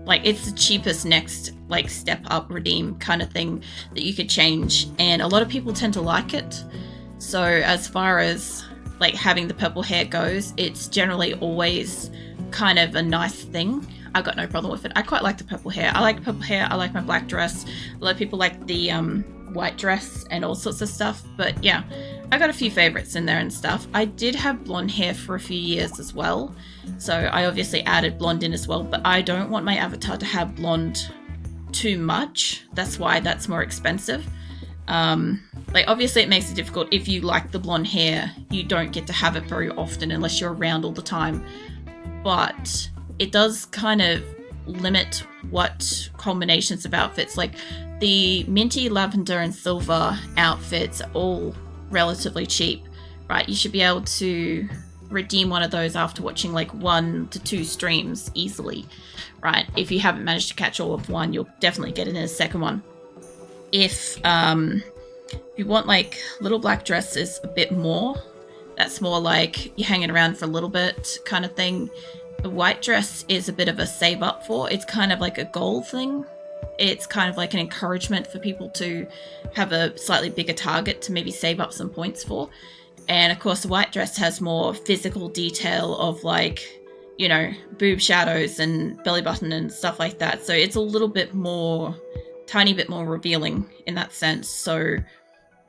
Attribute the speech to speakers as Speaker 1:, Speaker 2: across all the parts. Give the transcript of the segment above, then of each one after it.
Speaker 1: like, it's the cheapest next, like, step up redeem kind of thing that you could change, and a lot of people tend to like it. So as far as, like, having the purple hair goes, it's generally always kind of a nice thing. I got no problem with it. I quite like the purple hair. I like purple hair. I like my black dress. A lot of people like the white dress and all sorts of stuff. But yeah, I got a few favorites in there and stuff. I did have blonde hair for a few years as well. So I obviously added blonde in as well. But I don't want my avatar to have blonde too much. That's why that's more expensive. Like, obviously it makes it difficult. If you like the blonde hair, you don't get to have it very often unless you're around all the time. But it does kind of limit what combinations of outfits, like the minty, lavender, and silver outfits are all relatively cheap, right? You should be able to redeem one of those after watching like 1 to 2 streams easily, right? If you haven't managed to catch all of one, you'll definitely get it in a second one. If you want like little black dresses a bit more, that's more like you're hanging around for a little bit kind of thing. The white dress is a bit of a save up for. It's kind of like a goal thing. It's kind of like an encouragement for people to have a slightly bigger target to maybe save up some points for. And of course, the white dress has more physical detail of like, you know, boob shadows and belly button and stuff like that. So it's a little bit more, tiny bit more revealing in that sense. So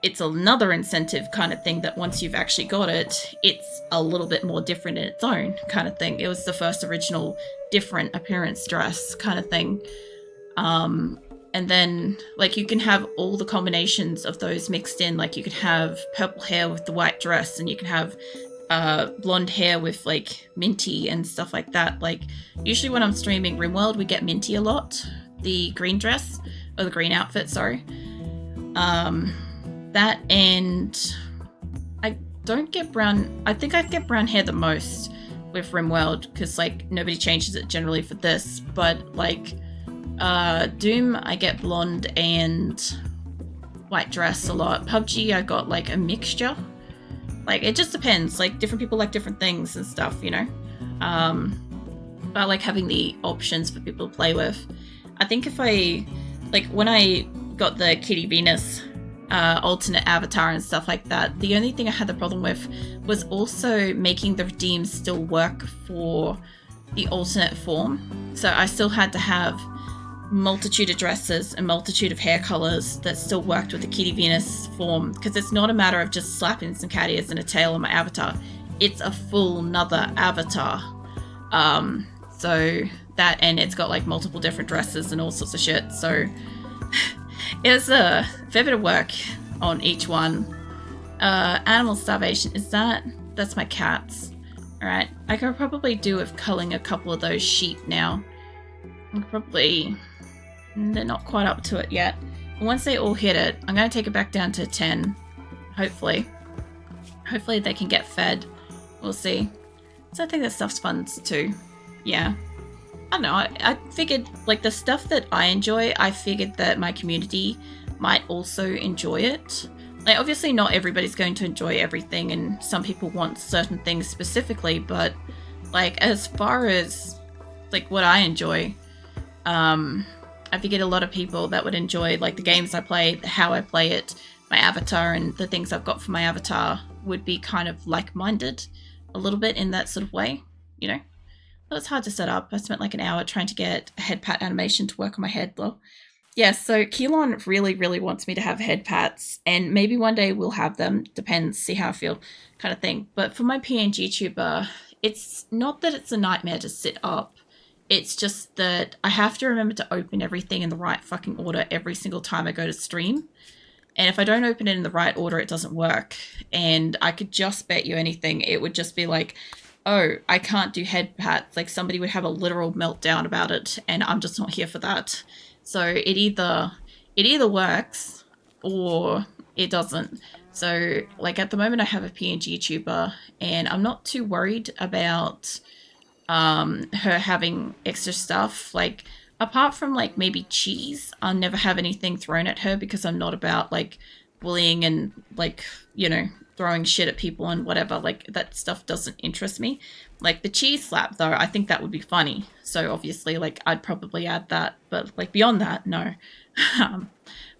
Speaker 1: it's another incentive kind of thing that once you've actually got it, it's a little bit more different in its own kind of thing. It was the first original different appearance dress kind of thing. And then like you can have all the combinations of those mixed in. Like you could have purple hair with the white dress, and you can have blonde hair with like minty and stuff like that. Like usually when I'm streaming RimWorld, we get minty a lot, the green dress, or the green outfit, sorry. That, and I don't get brown. I think I get brown hair the most with RimWorld because like nobody changes it generally for this, but like Doom I get blonde and white dress a lot. PUBG I got like a mixture. Like it just depends, like different people like different things and stuff, you know. But I like having the options for people to play with. I think if I, like when I got the Kitty Venus alternate avatar and stuff like that, the only thing I had the problem with was also making the redeems still work for the alternate form. So I still had to have multitude of dresses and multitude of hair colors that still worked with the Kitty Venus form, because it's not a matter of just slapping some cat ears and a tail on my avatar. It's a full nother avatar. So that, and it's got like multiple different dresses and all sorts of shit. So it was a fair bit of work on each one. Animal starvation, that's my cats. Alright, I could probably do with culling a couple of those sheep now. They're not quite up to it yet. And once they all hit it, I'm going to take it back down to 10. Hopefully they can get fed. We'll see. So I think that stuff's fun too. Yeah. I don't know, I figured, like, the stuff that I enjoy, I figured that my community might also enjoy it. Like, obviously not everybody's going to enjoy everything, and some people want certain things specifically, but, like, as far as, like, what I enjoy, I figured a lot of people that would enjoy, like, the games I play, how I play it, my avatar, and the things I've got for my avatar would be kind of like-minded a little bit in that sort of way, you know? But it's hard to set up. I spent like an hour trying to get a head pat animation to work on my head, though. Yeah, so Keelan really, really wants me to have head pats, and maybe one day we'll have them. Depends, see how I feel, kind of thing. But for my PNG tuber, it's not that it's a nightmare to sit up. It's just that I have to remember to open everything in the right fucking order every single time I go to stream. And if I don't open it in the right order, it doesn't work. And I could just bet you anything, it would just be like, oh, I can't do head pats. Like somebody would have a literal meltdown about it, and I'm just not here for that. So it either works or it doesn't. So like at the moment I have a PNG tuber, and I'm not too worried about her having extra stuff. Like apart from like maybe cheese, I'll never have anything thrown at her because I'm not about like bullying and like, you know, throwing shit at people and whatever. Like that stuff doesn't interest me. Like the cheese slap though, I think that would be funny. So obviously like I'd probably add that, but like beyond that, no.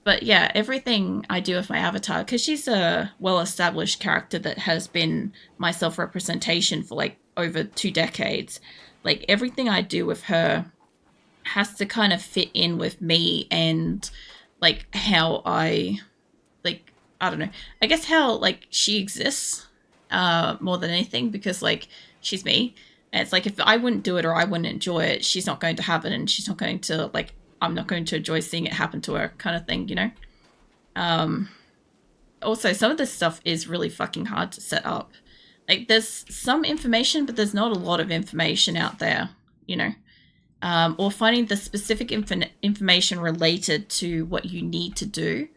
Speaker 1: But yeah, everything I do with my avatar, because she's a well-established character that has been my self-representation for like over 2 decades. Like everything I do with her has to kind of fit in with me and like how I like, I don't know, I guess how like she exists more than anything, because like she's me, and it's like if I wouldn't do it or I wouldn't enjoy it, she's not going to have it, and she's not going to like, I'm not going to enjoy seeing it happen to her, kind of thing, you know. Also some of this stuff is really fucking hard to set up. Like there's some information, but there's not a lot of information out there, you know. Or finding the specific information related to what you need to do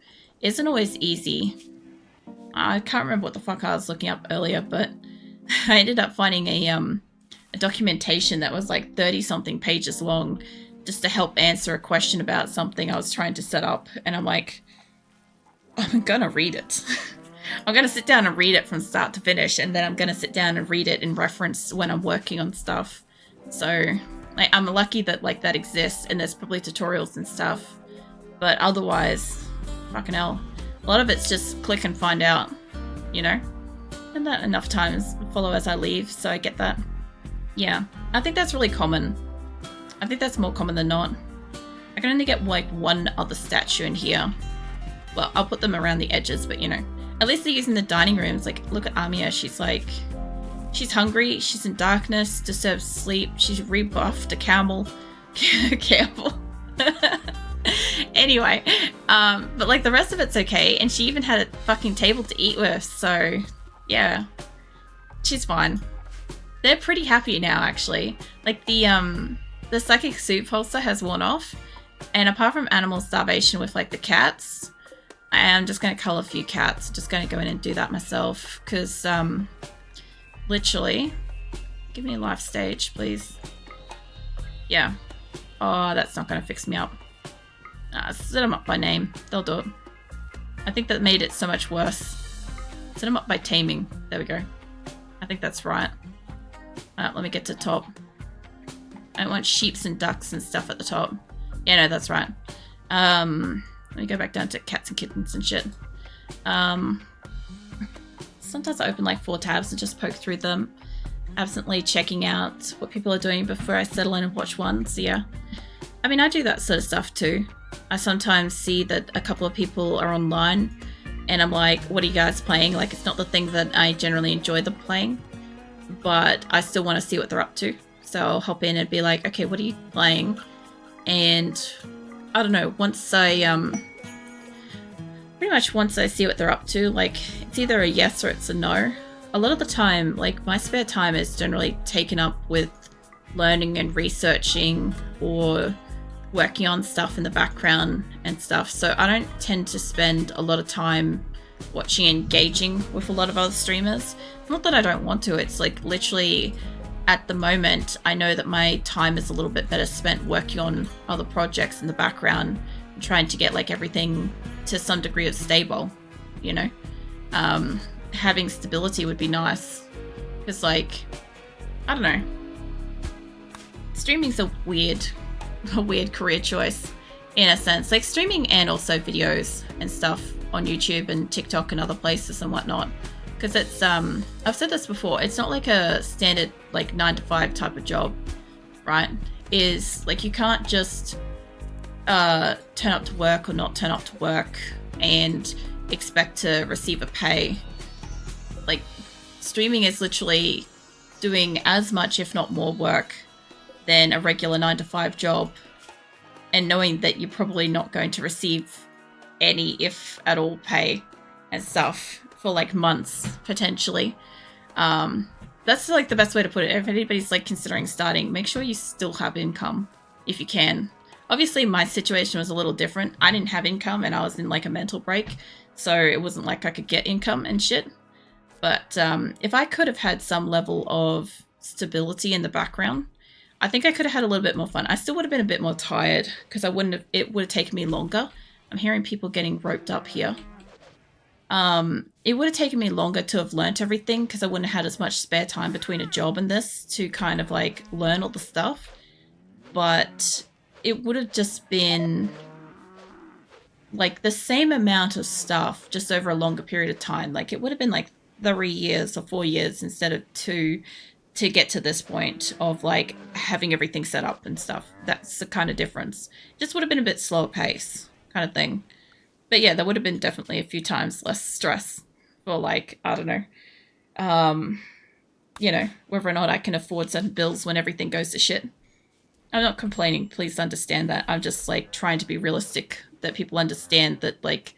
Speaker 1: isn't always easy. I can't remember what the fuck I was looking up earlier, but I ended up finding a documentation that was like 30-something pages long just to help answer a question about something I was trying to set up. And I'm like, I'm gonna read it. I'm gonna sit down and read it from start to finish, and then I'm gonna sit down and read it in reference when I'm working on stuff. So like, I'm lucky that like that exists, and there's probably tutorials and stuff, but otherwise, fucking hell, a lot of it's just click and find out, you know. And that enough times follow as I leave, so I get that. Yeah, I think that's really common. I think that's more common than not. I can only get like one other statue in here. Well, I'll put them around the edges, but you know, at least they're using the dining rooms. Like, look at Amia. She's like, she's hungry. She's in darkness, disturbed sleep. She's rebuffed a camel. Camel. Anyway, but like the rest of it's okay. And she even had a fucking table to eat with. So yeah, she's fine. They're pretty happy now, actually. Like the psychic soup pulsar has worn off. And apart from animal starvation with like the cats, I am just going to cull a few cats. Just going to go in and do that myself. Because, literally, give me a life stage, please. Yeah. Oh, that's not going to fix me up. Set them up by name. They'll do it. I think that made it so much worse. Set them up by taming. There we go. I think that's right. Let me get to top. I don't want sheeps and ducks and stuff at the top. Yeah, no, that's right. Let me go back down to cats and kittens and shit. Sometimes I open like 4 tabs and just poke through them, absently checking out what people are doing before I settle in and watch one. So yeah, I mean, I do that sort of stuff too. I sometimes see that a couple of people are online and I'm like, what are you guys playing? Like, it's not the thing that I generally enjoy the playing, but I still want to see what they're up to. So I'll hop in and be like, okay, what are you playing? And I don't know, once I pretty much once I see what they're up to, like it's either a yes or it's a no. A lot of the time, like my spare time is generally taken up with learning and researching or working on stuff in the background and stuff. So I don't tend to spend a lot of time watching and engaging with a lot of other streamers. Not that I don't want to, it's like literally at the moment, I know that my time is a little bit better spent working on other projects in the background and trying to get like everything to some degree of stable, you know? Having stability would be nice because like, I don't know. Streaming's a weird career choice in a sense, like streaming and also videos and stuff on YouTube and TikTok and other places and whatnot. Because it's, I've said this before, it's not like a standard like 9-to-5 type of job, right? Is like you can't just turn up to work or not turn up to work and expect to receive a pay. Like streaming is literally doing as much, if not more work than a regular 9-to-5 job, and knowing that you're probably not going to receive any, if at all, pay and stuff for like months potentially. That's like the best way to put it. If anybody's like considering starting, make sure you still have income if you can. Obviously my situation was a little different. I didn't have income and I was in like a mental break, so it wasn't like I could get income and shit. But if I could have had some level of stability in the background, I think I could have had a little bit more fun. I still would have been a bit more tired because it would have taken me longer. I'm hearing people getting roped up here. It would have taken me longer to have learnt everything because I wouldn't have had as much spare time between a job and this to kind of like learn all the stuff. But it would have just been like the same amount of stuff just over a longer period of time. Like it would have been like 3 years or 4 years instead of 2 to get to this point of like having everything set up and stuff. That's the kind of difference. Just would have been a bit slower pace kind of thing. But yeah, there would have been definitely a few times less stress for like, I don't know, whether or not I can afford certain bills when everything goes to shit. I'm not complaining, please understand that. I'm just like trying to be realistic, that people understand that like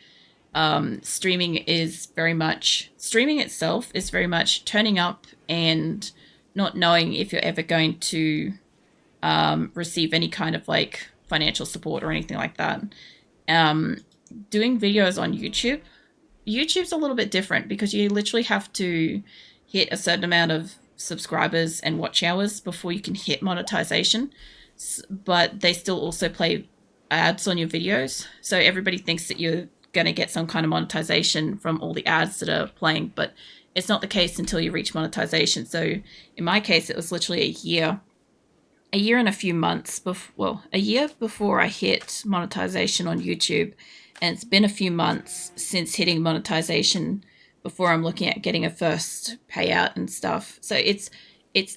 Speaker 1: streaming itself is very much turning up and not knowing if you're ever going to receive any kind of like financial support or anything like that. Doing videos on YouTube's a little bit different because you literally have to hit a certain amount of subscribers and watch hours before you can hit monetization. But they still also play ads on your videos. So everybody thinks that you're going to get some kind of monetization from all the ads that are playing, but it's not the case until you reach monetization. So in my case, it was literally a year and a few months a year before I hit monetization on YouTube. And it's been a few months since hitting monetization before I'm looking at getting a first payout and stuff. So it's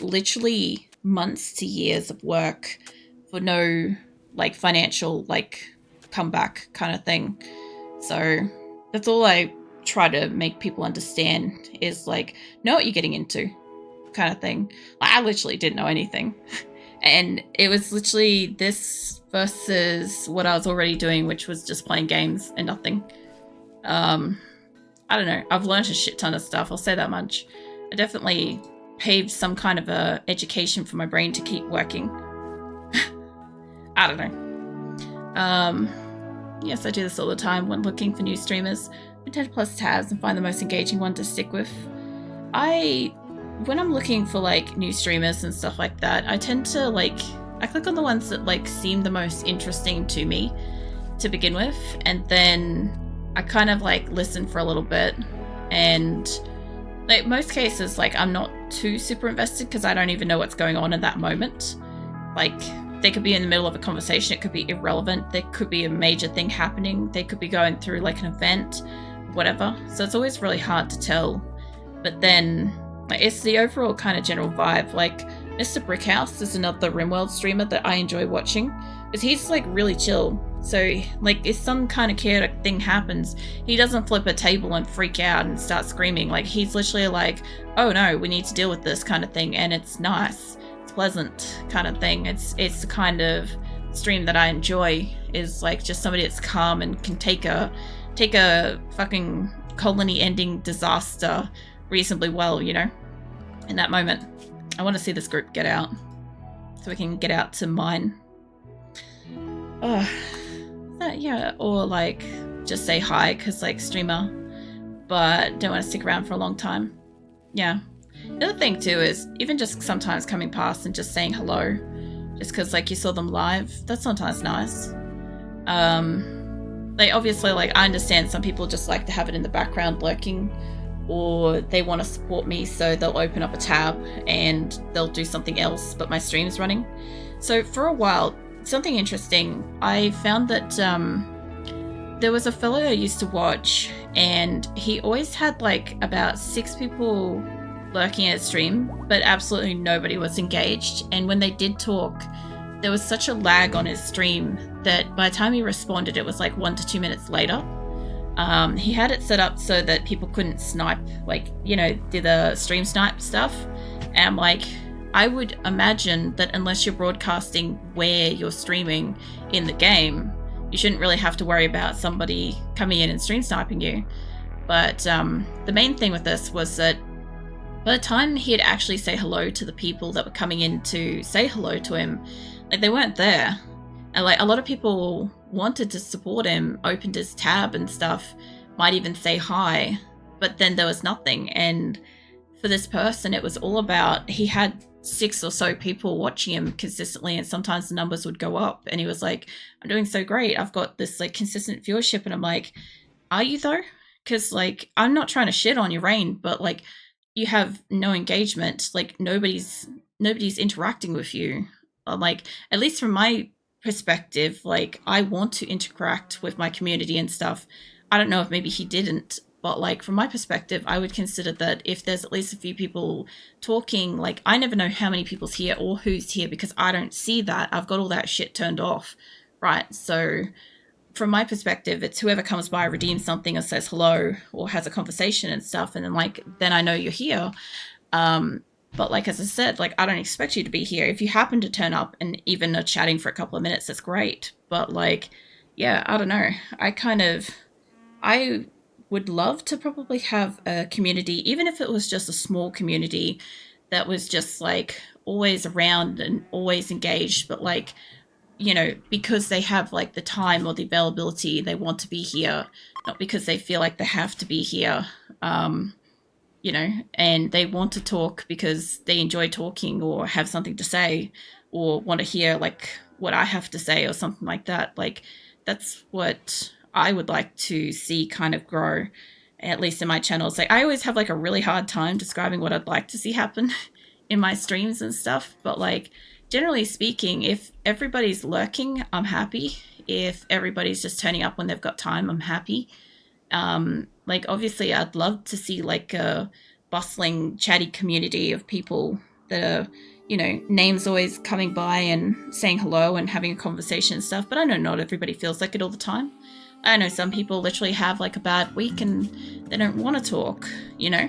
Speaker 1: literally months to years of work for no like financial like comeback kind of thing. So that's all I try to make people understand is like, know what you're getting into kind of thing. Like, I literally didn't know anything. And it was literally this versus what I was already doing, which was just playing games and nothing. I don't know. I've learned a shit ton of stuff. I'll say that much. I definitely paved some kind of a education for my brain to keep working. I don't know. Yes, I do this all the time when looking for new streamers. I 10 plus tabs and find the most engaging one to stick with. When I'm looking for like new streamers and stuff like that, I tend to I click on the ones that like seem the most interesting to me to begin with, and then I kind of like listen for a little bit, and like most cases like I'm not too super invested because I don't even know what's going on in that moment. Like they could be in the middle of a conversation, it could be irrelevant, there could be a major thing happening, they could be going through like an event, whatever. So it's always really hard to tell. But then it's the overall kind of general vibe. Like Mr. Brickhouse is another RimWorld streamer that I enjoy watching because he's like really chill. So like if some kind of chaotic thing happens, he doesn't flip a table and freak out and start screaming. Like he's literally like, oh no, we need to deal with this kind of thing, and it's nice, it's pleasant kind of thing. It's the kind of stream that I enjoy, is like just somebody that's calm and can take a fucking colony ending disaster reasonably well, you know, in that moment. I want to see this group get out so we can get out to mine. Yeah, or like just say hi because like streamer, but don't want to stick around for a long time. Yeah. The other thing too is even just sometimes coming past and just saying hello just because like you saw them live, that's sometimes nice. Like obviously like I understand some people just like to have it in the background lurking, or they want to support me so they'll open up a tab and they'll do something else but my stream's running. So for a while, something interesting, I found that there was a fellow I used to watch and he always had like about 6 people lurking at his stream, but absolutely nobody was engaged. And when they did talk, there was such a lag on his stream that by the time he responded, it was like 1 to 2 minutes later. He had it set up so that people couldn't snipe, like, you know, do the stream snipe stuff. And I'm like, I would imagine that unless you're broadcasting where you're streaming in the game, you shouldn't really have to worry about somebody coming in and stream sniping you. But the main thing with this was that by the time he'd actually say hello to the people that were coming in to say hello to him, like they weren't there. And like a lot of people wanted to support him, opened his tab and stuff, might even say hi, but then there was nothing. And for this person, it was all about, he had 6 or so people watching him consistently, and sometimes the numbers would go up, and he was like, I'm doing so great, I've got this like consistent viewership. And I'm like, are you though? because like I'm not trying to shit on your Rain, but like you have no engagement, like nobody's interacting with you. Like at least from my perspective, like I want to interact with my community and stuff. I don't know if maybe he didn't, but like from my perspective, I would consider that if there's at least a few people talking, like I never know how many people's here or who's here because I don't see that. I've got all that shit turned off, right? So from my perspective, it's whoever comes by, redeems something or says hello or has a conversation and stuff, and then like then I know you're here. But like as I said, like I don't expect you to be here. If you happen to turn up and even are chatting for a couple of minutes, that's great. But like, yeah, I don't know. I would love to probably have a community, even if it was just a small community that was just like always around and always engaged, but like, you know, because they have like the time or the availability, they want to be here, not because they feel like they have to be here, you know, and they want to talk because they enjoy talking or have something to say or want to hear like what I have to say or something like that. Like that's what I would like to see kind of grow, at least in my channels. Like I always have like a really hard time describing what I'd like to see happen in my streams and stuff, but like generally speaking, if everybody's lurking, I'm happy. If everybody's just turning up when they've got time, I'm happy. Like obviously I'd love to see like a bustling chatty community of people that are, you know, names always coming by and saying hello and having a conversation and stuff, but I know not everybody feels like it all the time. I know some people literally have like a bad week and they don't want to talk, you know,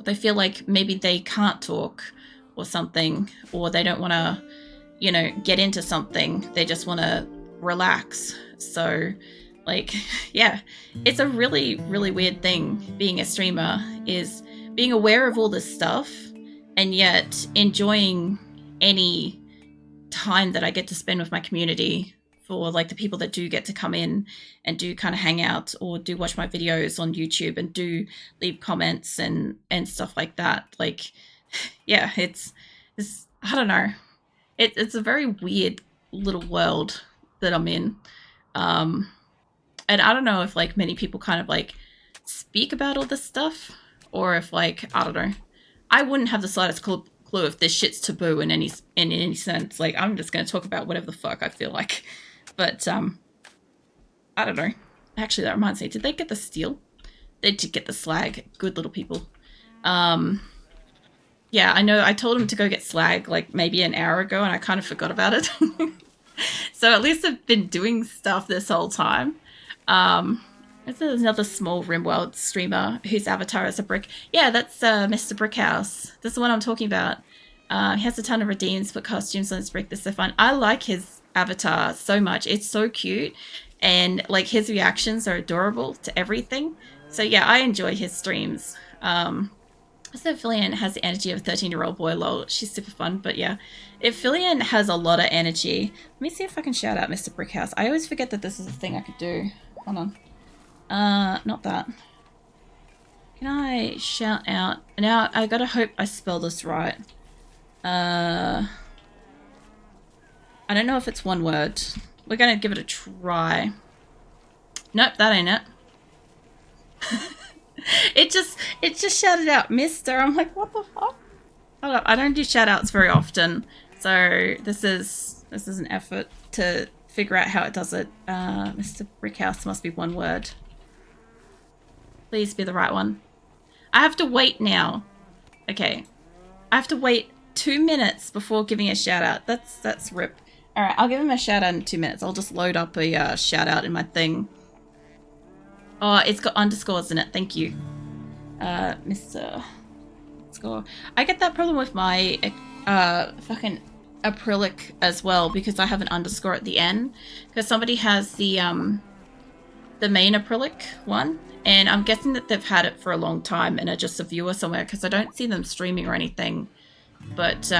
Speaker 1: they feel like maybe they can't talk or something, or they don't want to, you know, get into something, they just want to relax. So like, yeah, it's a really, really weird thing being a streamer, is being aware of all this stuff and yet enjoying any time that I get to spend with my community, for like the people that do get to come in and do kind of hang out or do watch my videos on YouTube and do leave comments and stuff like that. Like, yeah, it's I don't know. It's a very weird little world that I'm in. And I don't know if like many people kind of like speak about all this stuff, or if like, I don't know. I wouldn't have the slightest clue if this shit's taboo in any sense. Like I'm just going to talk about whatever the fuck I feel like. But I don't know. Actually, that reminds me. Did they get the steel? They did get the slag. Good little people. Yeah, I know I told them to go get slag like maybe an hour ago and I kind of forgot about it. So at least I've been doing stuff this whole time. There's another small RimWorld streamer whose avatar is a brick. Yeah, that's Mr. Brickhouse. That's the one I'm talking about. He has a ton of redeems, put costumes on his brick. They're so fun. I like his avatar so much. It's so cute. And like his reactions are adorable to everything. So yeah, I enjoy his streams. So Fillion has the energy of a 13-year-old boy, lol. She's super fun, but yeah. If Fillion has a lot of energy, let me see if I can shout out Mr. Brickhouse. I always forget that this is a thing I could do. Hold on. Not that. Can I shout out? Now, I gotta hope I spell this right. I don't know if it's one word. We're gonna give it a try. Nope, that ain't it. It just shouted out Mister. I'm like, what the fuck? Hold up, I don't do shout outs very often. So this is an effort to figure out how it does it. Mr. Brickhouse must be one word. Please be the right one. I have to wait now. Okay. I have to wait 2 minutes before giving a shout out. That's rip. Alright, I'll give him a shout out in 2 minutes. I'll just load up a shout out in my thing. Oh, it's got underscores in it. Thank you. Mr. Score. I get that problem with my fucking acrylic as well, because I have an underscore at the end. Because somebody has the main acrylic one, and I'm guessing that they've had it for a long time and are just a viewer somewhere, because I don't see them streaming or anything. But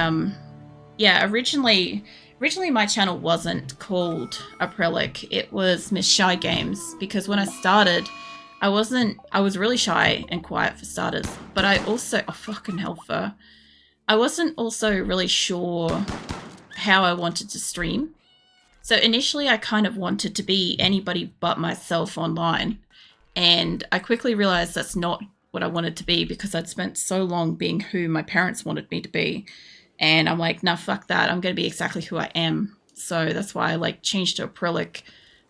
Speaker 1: yeah, originally my channel wasn't called Acrylic. It was Miss Shy Games, because when I started, I was really shy and quiet for starters, but I also, oh fucking hell fur. I wasn't also really sure how I wanted to stream. So initially I kind of wanted to be anybody but myself online. And I quickly realized that's not what I wanted to be, because I'd spent so long being who my parents wanted me to be. And I'm like, nah, fuck that. I'm going to be exactly who I am. So that's why I like changed to acrylic,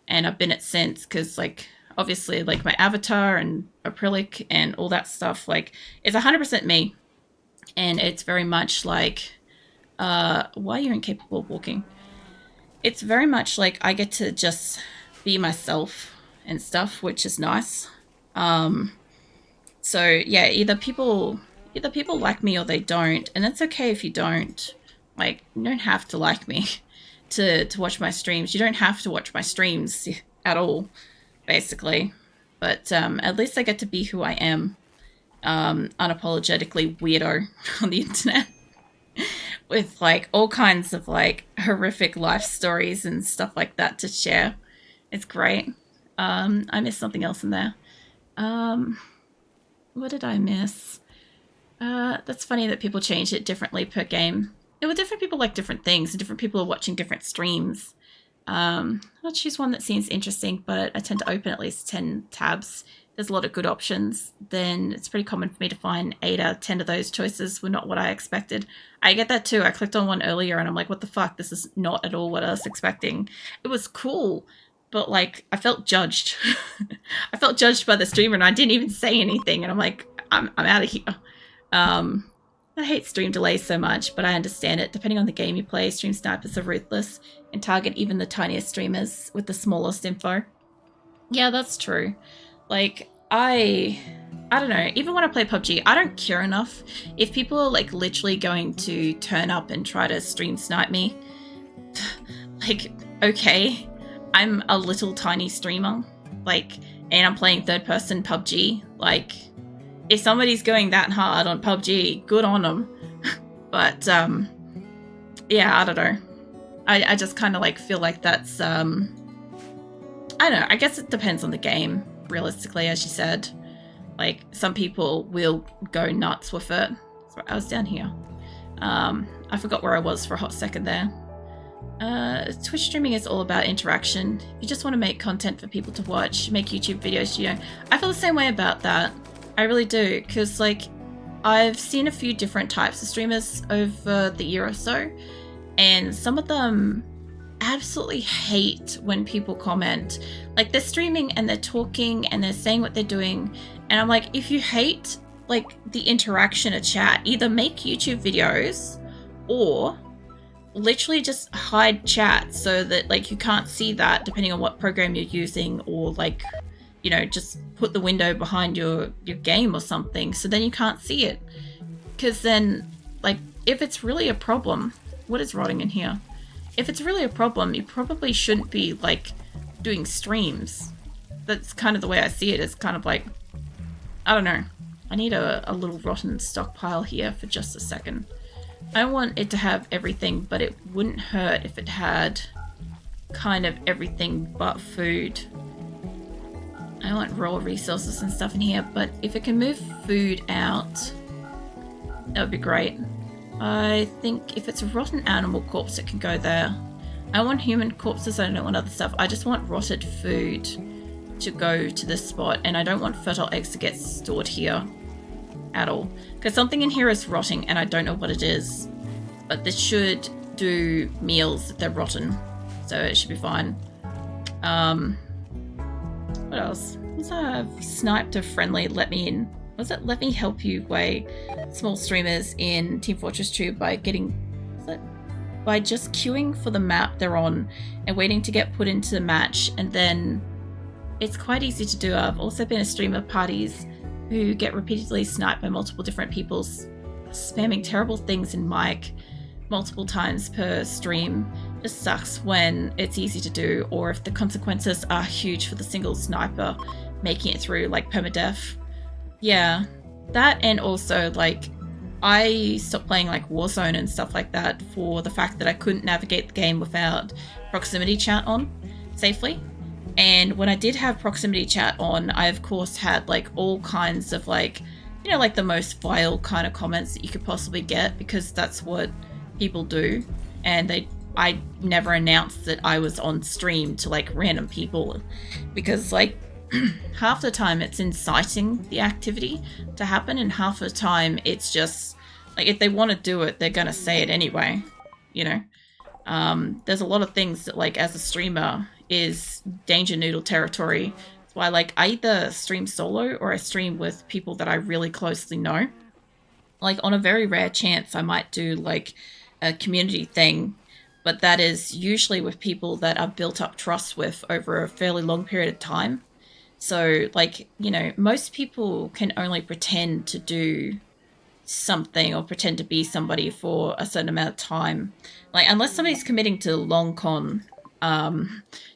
Speaker 1: and I've been it since, because like obviously like my avatar and acrylic and all that stuff, like it's 100% me. And it's very much like, why are you incapable of walking? It's very much like I get to just be myself and stuff, which is nice. So yeah, either people like me or they don't, and it's okay if you don't. Like, you don't have to like me to watch my streams. You don't have to watch my streams at all, basically. But at least I get to be who I am, unapologetically weirdo on the internet. With like all kinds of like horrific life stories and stuff like that to share. It's great. I missed something else in there. What did I miss? That's funny that people change it differently per game. Well, different people like different things, and different people are watching different streams. I'll choose one that seems interesting, but I tend to open at least 10 tabs. There's a lot of good options. Then it's pretty common for me to find 8 out of 10 of those choices were not what I expected. I get that too. I clicked on one earlier and I'm like, what the fuck? This is not at all what I was expecting. It was cool, but like I felt judged. I felt judged by the streamer, and I didn't even say anything. And I'm like, I'm out of here. I hate stream delays so much, but I understand it. Depending on the game you play, stream snipers are ruthless and target even the tiniest streamers with the smallest info. Yeah, that's true. Like, I don't know, even when I play PUBG, I don't care enough. If people are like literally going to turn up and try to stream snipe me, like, okay, I'm a little tiny streamer, like, and I'm playing third person PUBG. Like, if somebody's going that hard on PUBG, good on them. But yeah, I don't know. I just kind of like feel like that's I don't know, I guess it depends on the game, realistically, as you said. Like, some people will go nuts with it. So I was down here. I forgot where I was for a hot second there. Twitch streaming is all about interaction. If you just want to make content for people to watch, make YouTube videos, you know. I feel the same way about that. I really do, because like I've seen a few different types of streamers over the year or so, and some of them absolutely hate when people comment. Like, they're streaming and they're talking and they're saying what they're doing, and I'm like, if you hate like the interaction of chat, either make YouTube videos or literally just hide chat so that like you can't see that, depending on what program you're using, or like, you know, just put the window behind your game or something, so then you can't see it. Because then, like, if it's really a problem, what is rotting in here? If it's really a problem, you probably shouldn't be like doing streams. That's kind of the way I see it. It's kind of like, I don't know. I need a little rotten stockpile here for just a second. I want it to have everything, but it wouldn't hurt if it had kind of everything but food. I want raw resources and stuff in here, but if it can move food out, that would be great. I think if it's a rotten animal corpse, it can go there. I want human corpses, I don't want other stuff. I just want rotted food to go to this spot, and I don't want fertile eggs to get stored here at all. Because something in here is rotting, and I don't know what it is. But this should do meals if they're rotten, so it should be fine. What else? Was I've sniped a friendly let me in. Was it let me help you way small streamers in Team Fortress 2 by getting, by just queuing for the map they're on and waiting to get put into the match, and then it's quite easy to do. I've also been a streamer parties who get repeatedly sniped by multiple different people spamming terrible things in mic multiple times per stream. Just sucks when it's easy to do, or if the consequences are huge for the single sniper making it through, like permadeath. Yeah, that, and also like I stopped playing like Warzone and stuff like that for the fact that I couldn't navigate the game without proximity chat on safely. And when I did have proximity chat on, I of course had like all kinds of like, you know, like the most vile kind of comments that you could possibly get, because that's what people do. And I never announced that I was on stream to like random people, because like half the time it's inciting the activity to happen, and half the time it's just like, if they want to do it, they're gonna say it anyway, you know. There's a lot of things that, like, as a streamer is danger noodle territory. That's why, like, I either stream solo or I stream with people that I really closely know. Like, on a very rare chance, I might do like a community thing, but that is usually with people that I've built up trust with over a fairly long period of time. So, like, you know, most people can only pretend to do something or pretend to be somebody for a certain amount of time. Like, unless somebody's committing to long con,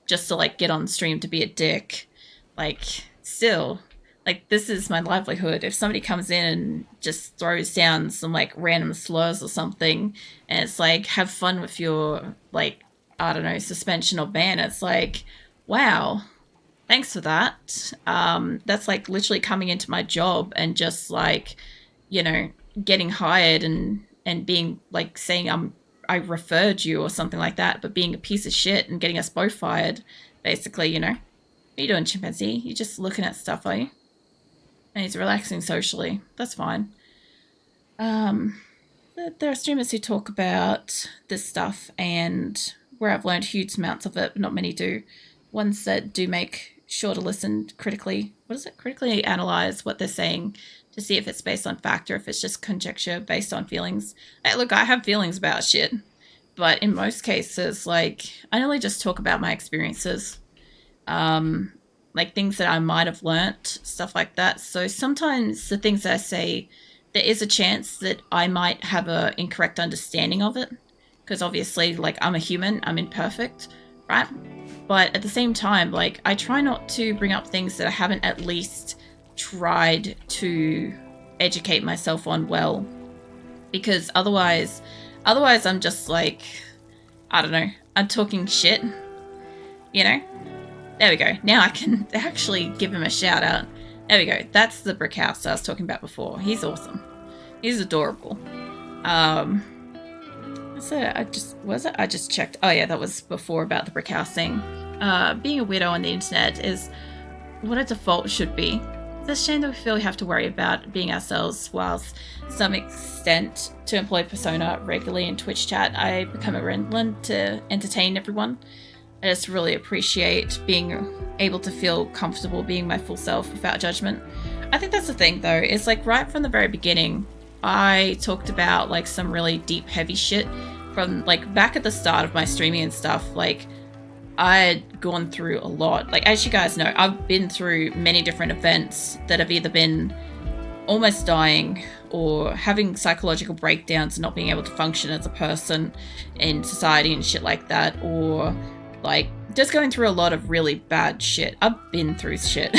Speaker 1: just to, like, get on stream to be a dick, like, still, like, this is my livelihood. If somebody comes in and just throws down some, like, random slurs or something, and it's like, have fun with your, like, I don't know, suspension or ban, it's like, wow, thanks for that. That's, like, literally coming into my job and just, like, you know, getting hired and being, like, saying I referred you or something like that, but being a piece of shit and getting us both fired, basically, you know. What are you doing, chimpanzee? You're just looking at stuff, are you? And he's relaxing socially. That's fine. There are streamers who talk about this stuff, and where I've learned huge amounts of it, but not many do. Ones that do make sure to listen critically. What is it? Critically analyze what they're saying to see if it's based on fact or if it's just conjecture based on feelings. Hey, look, I have feelings about shit, but in most cases, like, I only just talk about my experiences. Like, things that I might have learnt, stuff like that. So sometimes the things that I say, there is a chance that I might have an incorrect understanding of it, because obviously, like, I'm a human, I'm imperfect, right? But at the same time, like, I try not to bring up things that I haven't at least tried to educate myself on well, because otherwise I'm just like, I don't know, I'm talking shit, you know. There we go. Now I can actually give him a shout out. There we go. That's the brick house I was talking about before. He's awesome. He's adorable. So I just checked. Oh yeah, that was before about the brick house thing. Being a widow on the internet is what a default should be. It's a shame that we feel we have to worry about being ourselves, whilst some extent to employ persona regularly in Twitch chat. I become a redland to entertain everyone. I just really appreciate being able to feel comfortable being my full self without judgment. I think that's the thing, though. It's like right from the very beginning, I talked about, like, some really deep, heavy shit from, like, back at the start of my streaming and stuff. Like, I'd gone through a lot. Like, as you guys know, I've been through many different events that have either been almost dying or having psychological breakdowns and not being able to function as a person in society and shit like that, or like just going through a lot of really bad shit. I've been through shit,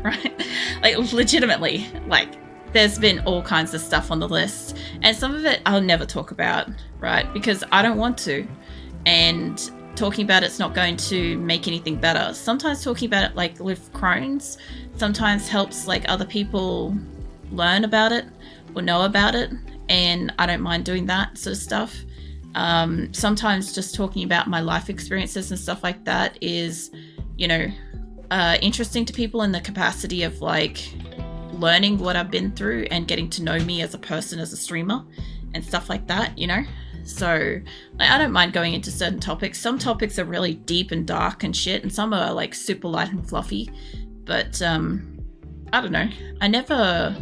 Speaker 1: right? Like, legitimately, like, there's been all kinds of stuff on the list, and some of it I'll never talk about, right? Because I don't want to, and talking about it's not going to make anything better. Sometimes talking about it, like with Crohn's, sometimes helps, like, other people learn about it or know about it, and I don't mind doing that sort of stuff. Sometimes just talking about my life experiences and stuff like that is, you know, interesting to people in the capacity of, like, learning what I've been through and getting to know me as a person, as a streamer and stuff like that, you know? So, like, I don't mind going into certain topics. Some topics are really deep and dark and shit, and some are, like, super light and fluffy. But, I don't know. I never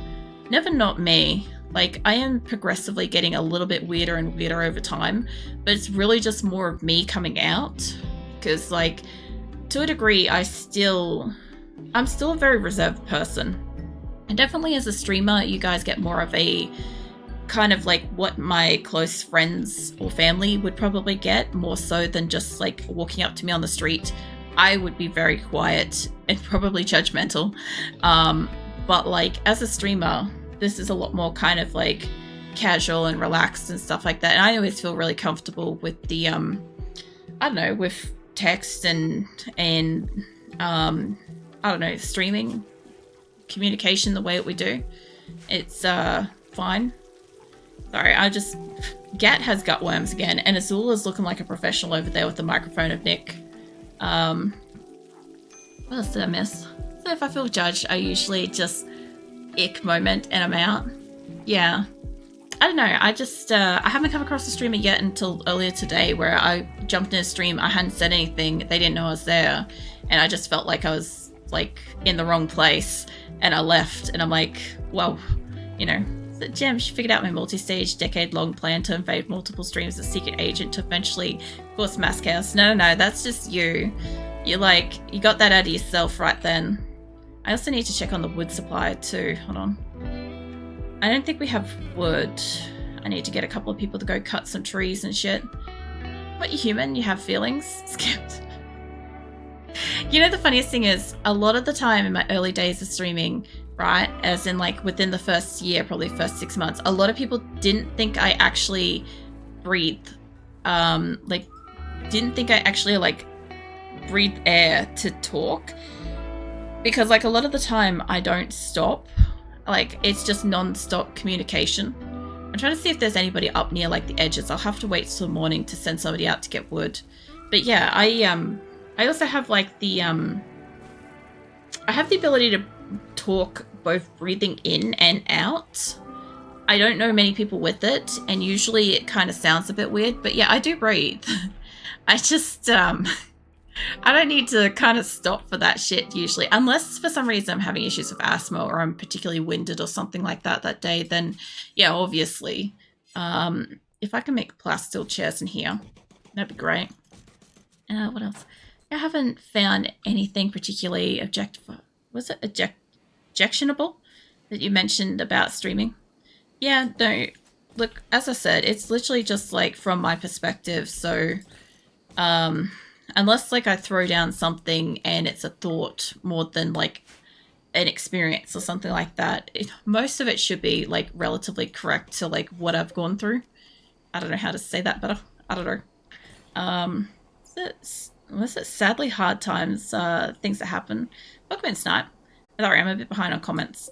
Speaker 1: not me. Like, I am progressively getting a little bit weirder and weirder over time, but it's really just more of me coming out. Because, like, to a degree, I'm still a very reserved person. And definitely as a streamer, you guys get more of a kind of like what my close friends or family would probably get, more so than just, like, walking up to me on the street. I would be very quiet and probably judgmental. But, like, as a streamer, this is a lot more kind of, like, casual and relaxed and stuff like that. And I always feel really comfortable with the, I don't know, with text and I don't know, streaming, communication the way that we do. It's fine. Sorry, Gat has gutworms again, and Azula's looking like a professional over there with the microphone of Nick. What else did I miss? So if I feel judged, I usually just ick moment and I'm out. Yeah. I don't know. I just, I haven't come across a streamer yet until earlier today where I jumped in a stream. I hadn't said anything. They didn't know I was there. And I just felt like I was like in the wrong place. And I left and I'm like, well, you know, Gem, she figured out my multi-stage, decade-long plan to invade multiple streams as a secret agent to eventually cause mass chaos. No, that's just you. You're like, you got that out of yourself right then. I also need to check on the wood supply too. Hold on. I don't think we have wood. I need to get a couple of people to go cut some trees and shit. What, you human? You have feelings? Skipped. You know, the funniest thing is, a lot of the time in my early days of streaming, right, as in like within the first year, probably first 6 months, a lot of people didn't think I actually breathe. Like, didn't think I actually like breathe air to talk. Because like a lot of the time I don't stop. Like, it's just non-stop communication. I'm trying to see if there's anybody up near like the edges. I'll have to wait till morning to send somebody out to get wood. But yeah, I also have like the I have the ability to talk both breathing in and out. I don't know many people with it, and usually it kind of sounds a bit weird, but yeah, I do breathe. I just I don't need to kind of stop for that shit usually, unless for some reason I'm having issues with asthma or I'm particularly winded or something like that day, then yeah, obviously. If I can make plastic chairs in here, that'd be great. What else? I haven't found anything particularly objectionable that you mentioned about streaming. Yeah, no, look, as I said, it's literally just like from my perspective. So, unless like I throw down something and it's a thought more than like an experience or something like that, most of it should be like relatively correct to like what I've gone through. I don't know how to say that better. I don't know. Was it sadly hard times, things that happen? Welcome in, Snipe. Sorry, I'm a bit behind on comments.